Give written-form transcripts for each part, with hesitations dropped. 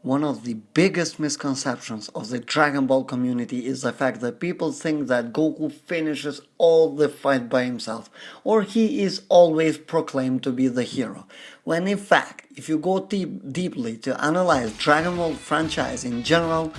One of the biggest misconceptions of the Dragon Ball community is the fact that people think that Goku finishes all the fight by himself, or he is always proclaimed to be the hero, when in fact, if you go deeply to analyze Dragon Ball franchise in general,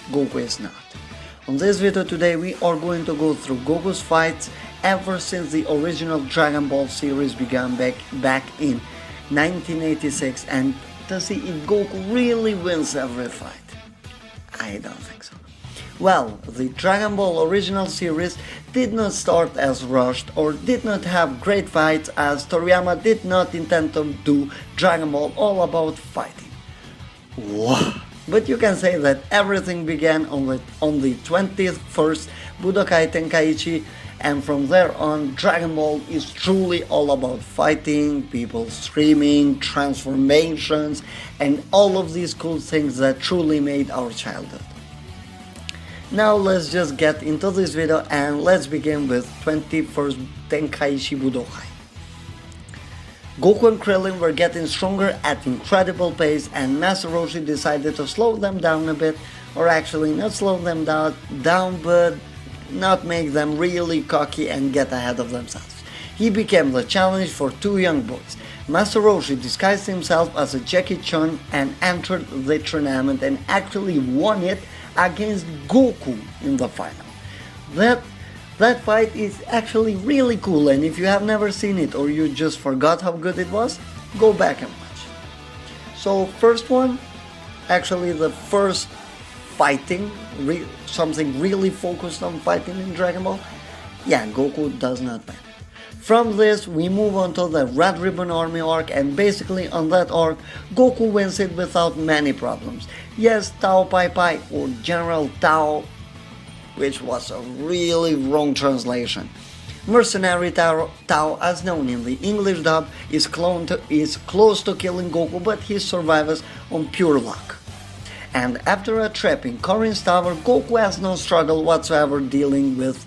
Goku is not. On this video today we are going to go through Goku's fights ever since the original Dragon Ball series began back in 1986 and to see if Goku really wins every fight. I don't think so. Well, the Dragon Ball original series did not start as rushed or did not have great fights, as Toriyama did not intend to do Dragon Ball all about fighting. Wow. But you can say that everything began on the 21st Budokai Tenkaichi, and from there on Dragon Ball is truly all about fighting, people screaming, transformations, and all of these cool things that truly made our childhood. Now let's just get into this video and let's begin with 21st Tenkaichi Budokai. Goku and Krillin were getting stronger at incredible pace, and Master Roshi decided to slow them down a bit, or actually not slow them down but not make them really cocky and get ahead of themselves. He became the challenge for two young boys. Master Roshi disguised himself as a Jackie Chun and entered the tournament and actually won it against Goku in the final. That fight is actually really cool, and if you have never seen it or you just forgot how good it was, go back and watch. So first one, actually the first fighting, something really focused on fighting in Dragon Ball, yeah, Goku does not win. From this we move on to the Red Ribbon Army arc, and basically on that arc Goku wins it without many problems. Yes, Tao Pai Pai, or General Tao, which was a really wrong translation. Mercenary Tao, as known in the English dub, is close to killing Goku, but he survives on pure luck. And after a trip in Korin's tower, Goku has no struggle whatsoever dealing with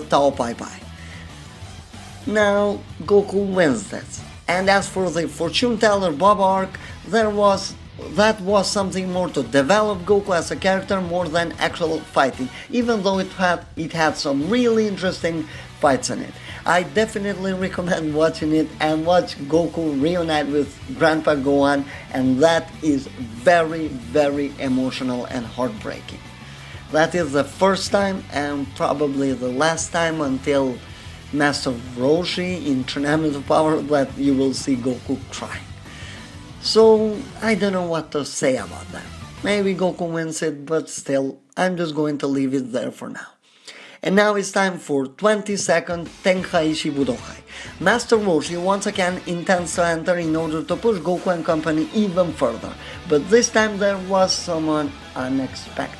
Tao Pai Pai. Now Goku wins this. And as for the Fortune Teller Bob arc, that was something more to develop Goku as a character more than actual fighting, even though it had some really interesting fights in it. I definitely recommend watching it and watch Goku reunite with Grandpa Gohan, and that is very, very emotional and heartbreaking. That is the first time and probably the last time until Master Roshi in Tournament of Power that you will see Goku crying. So I don't know what to say about that. Maybe Goku wins it, but still, I'm just going to leave it there for now. And now it's time for 22nd Tenkaichi Budokai. Master Roshi once again intends to enter in order to push Goku and company even further, but this time there was someone unexpected.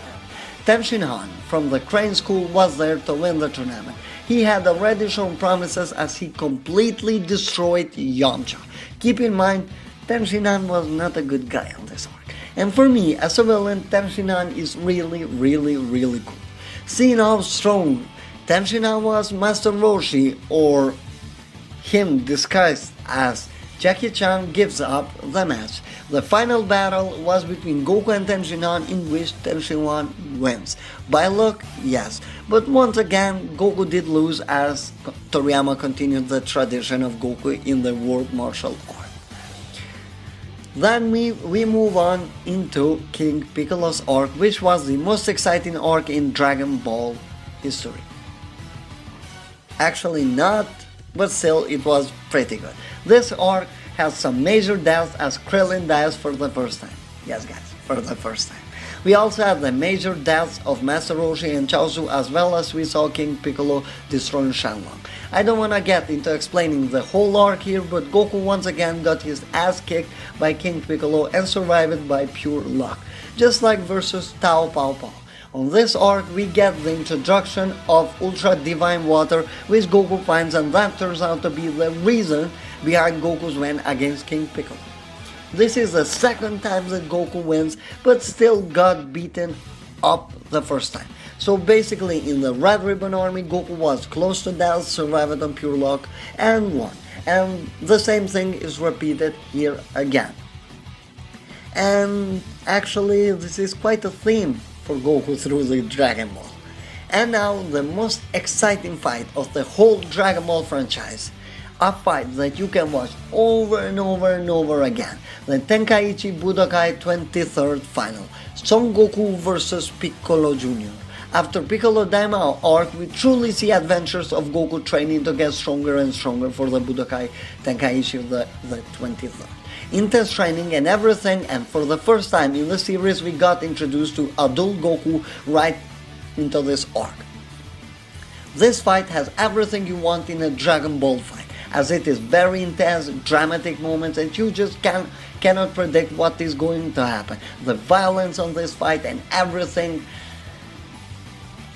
Tenshin Han from the Crane School was there to win the tournament. He had already shown promises as he completely destroyed Yamcha. Keep in mind, Tenshin Han was not a good guy on this arc. And for me, as a villain, Tenshin Han is really, really, really cool. Seeing how strong Tenshin Han was, Master Roshi, or him disguised as Jackie Chun, gives up the match. The final battle was between Goku and Tenshin Han, in which Tenshin Han wins. By luck, yes, but once again Goku did lose as Toriyama continued the tradition of Goku in the World Martial Art. Then we move on into King Piccolo's arc, which was the most exciting arc in Dragon Ball history. Actually not, but still it was pretty good. This arc has some major deaths as Krillin dies for the first time. Yes guys, for the first time. We also had the major deaths of Master Roshi and Chaozu, as well as we saw King Piccolo destroying Shenlong. I don't want to get into explaining the whole arc here, but Goku once again got his ass kicked by King Piccolo and survived it by pure luck, just like versus Tao Pao Pao. On this arc we get the introduction of Ultra Divine Water, which Goku finds, and that turns out to be the reason behind Goku's win against King Piccolo. This is the second time that Goku wins, but still got beaten up the first time. So basically in the Red Ribbon Army, Goku was close to death, survived on pure luck, and won. And the same thing is repeated here again. And actually, this is quite a theme for Goku through the Dragon Ball. And now, the most exciting fight of the whole Dragon Ball franchise. A fight that you can watch over and over and over again. The Tenkaichi Budokai 23rd final. Son Goku vs Piccolo Jr. After Piccolo Daima arc, we truly see adventures of Goku training to get stronger and stronger for the Budokai Tenkaichi the 23rd. Intense training and everything, and for the first time in the series we got introduced to adult Goku right into this arc. This fight has everything you want in a Dragon Ball fight, as it is very intense, dramatic moments, and you just cannot predict what is going to happen. The violence on this fight and everything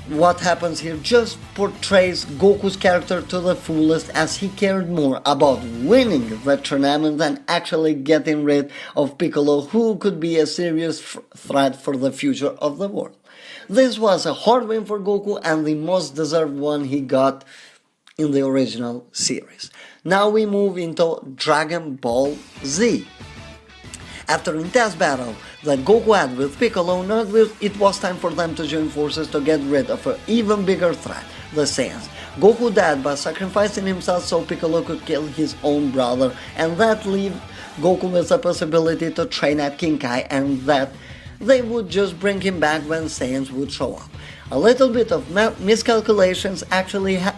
what happens here just portrays Goku's character to the fullest, as he cared more about winning the tournament than actually getting rid of Piccolo, who could be a serious threat for the future of the world. This was a hard win for Goku and the most deserved one he got in the original series. Now we move into Dragon Ball Z. After an intense battle that Goku had with Piccolo, it was time for them to join forces to get rid of an even bigger threat, the Saiyans. Goku died by sacrificing himself so Piccolo could kill his own brother, and that left Goku with the possibility to train at Kinkai, and that they would just bring him back when Saiyans would show up. A little bit of miscalculations actually had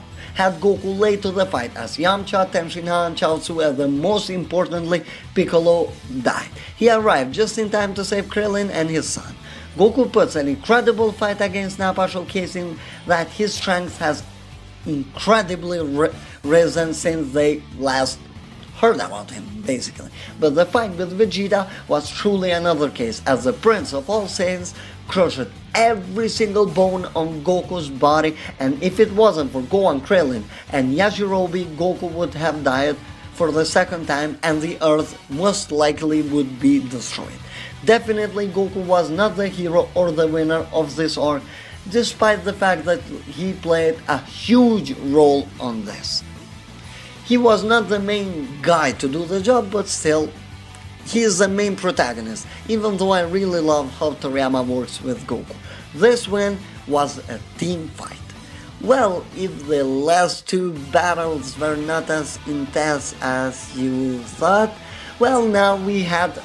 Goku late to the fight, as Yamcha, Tenshinhan, and Chaozu, and then most importantly Piccolo died. He arrived just in time to save Krillin and his son. Goku puts an incredible fight against Nappa, showcasing that his strength has incredibly risen since they last heard about him, basically. But the fight with Vegeta was truly another case, as the Prince of All Saiyans crushed every single bone on Goku's body, and if it wasn't for Gohan, Krillin, and Yajirobe, Goku would have died for the second time, and the Earth most likely would be destroyed. Definitely Goku was not the hero or the winner of this arc, despite the fact that he played a huge role on this. He was not the main guy to do the job, but still, he is the main protagonist, even though I really love how Toriyama works with Goku. This win was a team fight. Well, if the last two battles were not as intense as you thought, well, now we had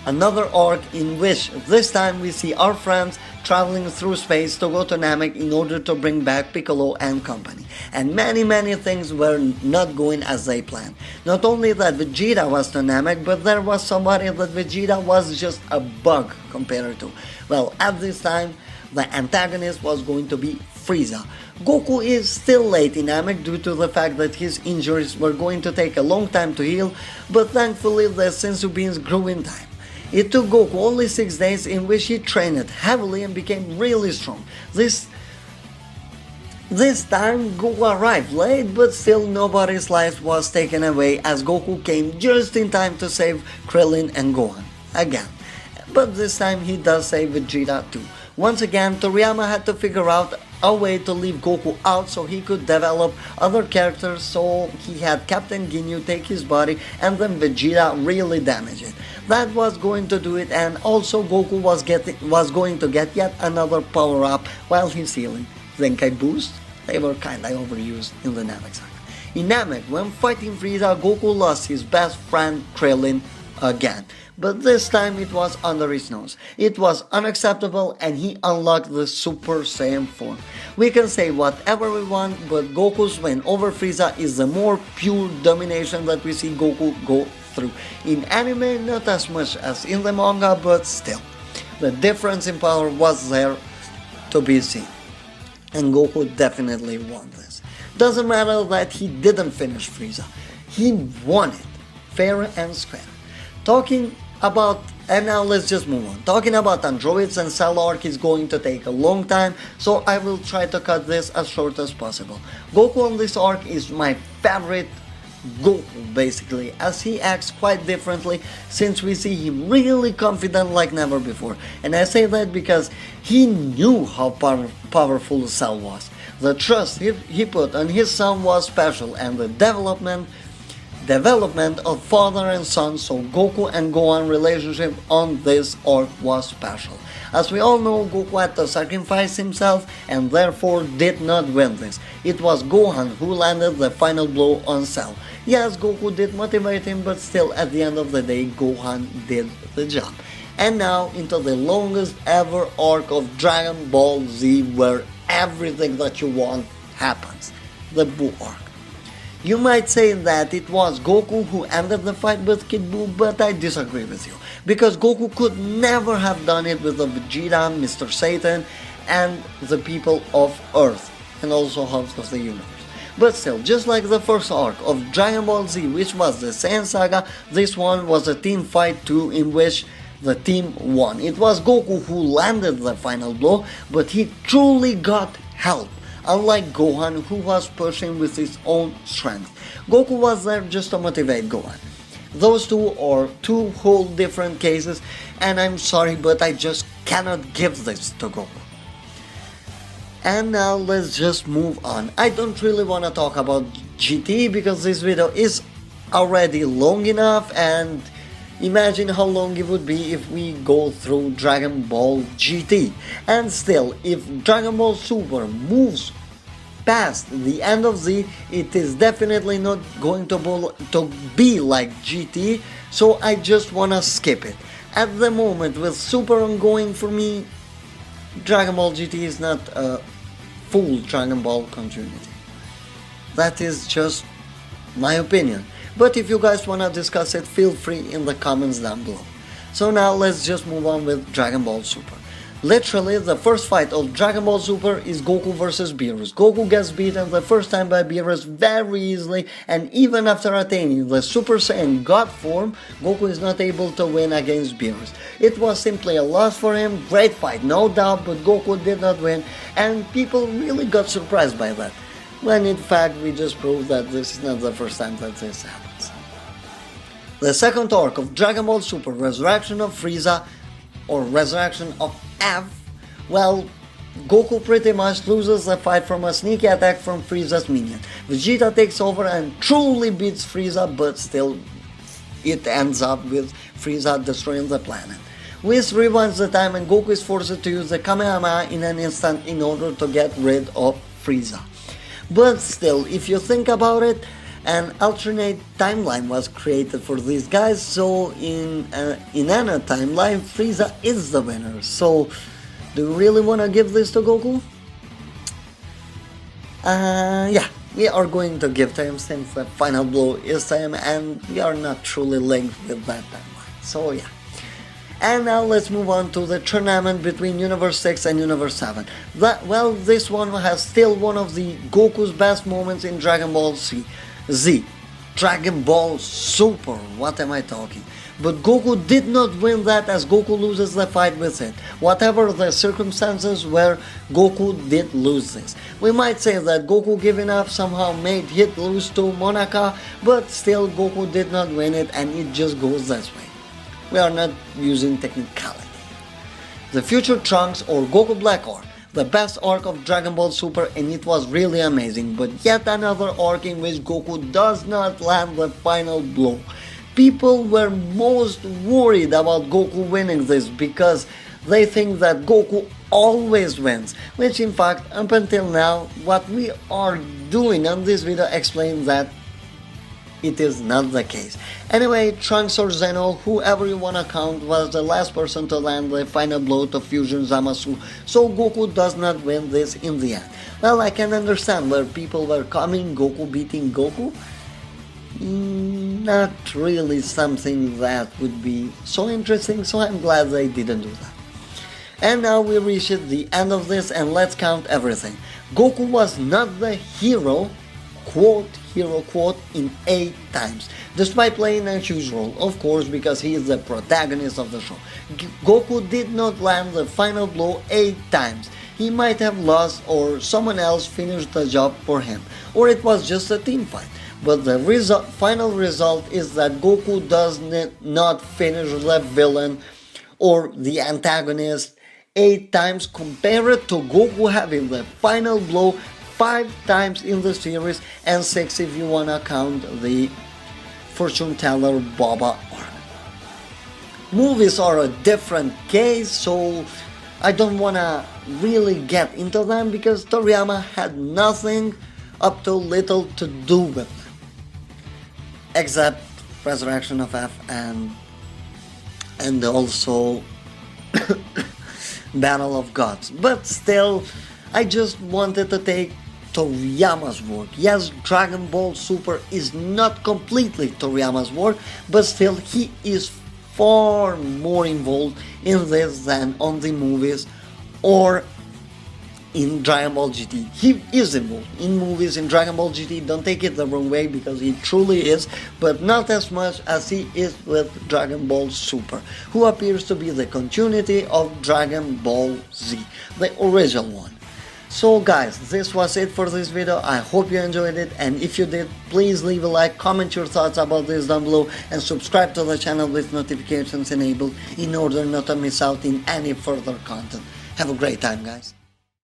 another arc in which this time we see our friends traveling through space to go to Namek in order to bring back Piccolo and company. And many things were not going as they planned. Not only that Vegeta was to Namek, but there was somebody that Vegeta was just a bug compared to. Well, at this time, the antagonist was going to be Frieza. Goku is still late in Namek due to the fact that his injuries were going to take a long time to heal, but thankfully the Senzu beans grew in time. It took Goku only 6 days, in which he trained heavily and became really strong. This time Goku arrived late, but still nobody's life was taken away, as Goku came just in time to save Krillin and Gohan again. But this time he does save Vegeta too. Once again, Toriyama had to figure out a way to leave Goku out so he could develop other characters, so he had Captain Ginyu take his body and then Vegeta really damage it. That was going to do it, and also Goku was going to get yet another power up while he's healing. Zenkai boost? They were kinda overused in the Namek saga. In Namek, when fighting Frieza, Goku lost his best friend Krillin again. But this time it was under his nose. It was unacceptable, and he unlocked the Super Saiyan form. We can say whatever we want, but Goku's win over Frieza is the more pure domination that we see Goku go through. In anime, not as much as in the manga, but still. The difference in power was there to be seen. And Goku definitely won this. Doesn't matter that he didn't finish Frieza. He won it, fair and square. And now let's just move on. Talking about androids and Cell arc is going to take a long time, so I will try to cut this as short as possible. Goku on this arc is my favorite Goku, basically, as he acts quite differently since we see him really confident like never before. And I say that because he knew how powerful Cell was. The trust he put on his son was special, and the development development of father and son, so Goku and Gohan relationship on this arc was special. As we all know, Goku had to sacrifice himself and therefore did not win this. It was Gohan who landed the final blow on Cell. Yes, Goku did motivate him, but still at the end of the day, Gohan did the job. And now into the longest ever arc of Dragon Ball Z, where everything that you want happens. The Buu arc. You might say that it was Goku who ended the fight with Kid Buu, but I disagree with you. Because Goku could never have done it with the Vegeta, Mr. Satan, and the people of Earth, and also half of the universe. But still, just like the first arc of Dragon Ball Z, which was the Saiyan Saga, this one was a team fight too, in which the team won. It was Goku who landed the final blow, but he truly got help. Unlike Gohan, who was pushing with his own strength. Goku was there just to motivate Gohan. Those two are two whole different cases, and I'm sorry, but I just cannot give this to Goku. And now let's just move on. I don't really want to talk about GT because this video is already long enough, and imagine how long it would be if we go through Dragon Ball GT. And still, if Dragon Ball Super moves past the end of Z, it is definitely not going to be like GT, so I just wanna skip it. At the moment, with Super ongoing, for me, Dragon Ball GT is not a full Dragon Ball continuity. That is just my opinion. But if you guys wanna discuss it, feel free in the comments down below. So now let's just move on with Dragon Ball Super. Literally, the first fight of Dragon Ball Super is Goku vs Beerus. Goku gets beaten the first time by Beerus very easily, and even after attaining the Super Saiyan God form, Goku is not able to win against Beerus. It was simply a loss for him, great fight, no doubt, but Goku did not win, and people really got surprised by that. When in fact, we just proved that this is not the first time that this happens. The second arc of Dragon Ball Super, Resurrection of Frieza, or Resurrection of F, well, Goku pretty much loses the fight from a sneaky attack from Frieza's minion. Vegeta takes over and truly beats Frieza, but still it ends up with Frieza destroying the planet. Whis rewinds the time and Goku is forced to use the Kamehameha in an instant in order to get rid of Frieza. But still, if you think about it, an alternate timeline was created for these guys, so in another timeline, Frieza is the winner. So, do you really want to give this to Goku? Yeah, we are going to give to him since the final blow is to him, and we are not truly linked with that timeline. So yeah. And now let's move on to the tournament between Universe 6 and Universe 7. Well, this one has still one of the Goku's best moments in Dragon Ball Z. Dragon Ball Super, what am I talking? But Goku did not win that, as Goku loses the fight with it. Whatever the circumstances were, Goku did lose this. We might say that Goku giving up somehow made Hit lose to Monaka, but still Goku did not win it, and it just goes this way. We are not using technicality. The Future Trunks or Goku Black arc, the best arc of Dragon Ball Super, and it was really amazing, but yet another arc in which Goku does not land the final blow. People were most worried about Goku winning this because they think that Goku always wins, which in fact, up until now, what we are doing on this video explains that it is not the case. Anyway, Trunks or Zeno, whoever you wanna count, was the last person to land the final blow to Fusion Zamasu, so Goku does not win this in the end. Well, I can understand where people were coming, Goku beating Goku. Not really something that would be so interesting, so I'm glad they didn't do that. And now we reached the end of this, and let's count everything. Goku was not the hero, quote, in 8 times, despite playing a huge role, of course, because he is the protagonist of the show. Goku did not land the final blow 8 times. He might have lost, or someone else finished the job for him, or it was just a team fight. But the final result is that Goku does not finish the villain or the antagonist 8 times, compared to Goku having the final blow 5 times in the series, and 6 if you wanna count the fortune teller Baba arc. Movies are a different case, so I don't wanna really get into them because Toriyama had nothing up to little to do with them, except Resurrection of F and also Battle of Gods. But still, I just wanted to take Toriyama's work. Yes, Dragon Ball Super is not completely Toriyama's work, but still he is far more involved in this than on the movies or in Dragon Ball GT. He is involved in movies in Dragon Ball GT, don't take it the wrong way because he truly is, but not as much as he is with Dragon Ball Super, who appears to be the continuity of Dragon Ball Z, the original one. So guys, this was it for this video. I hope you enjoyed it, and if you did, please leave a like, comment your thoughts about this down below, and subscribe to the channel with notifications enabled in order not to miss out in any further content. Have a great time, guys.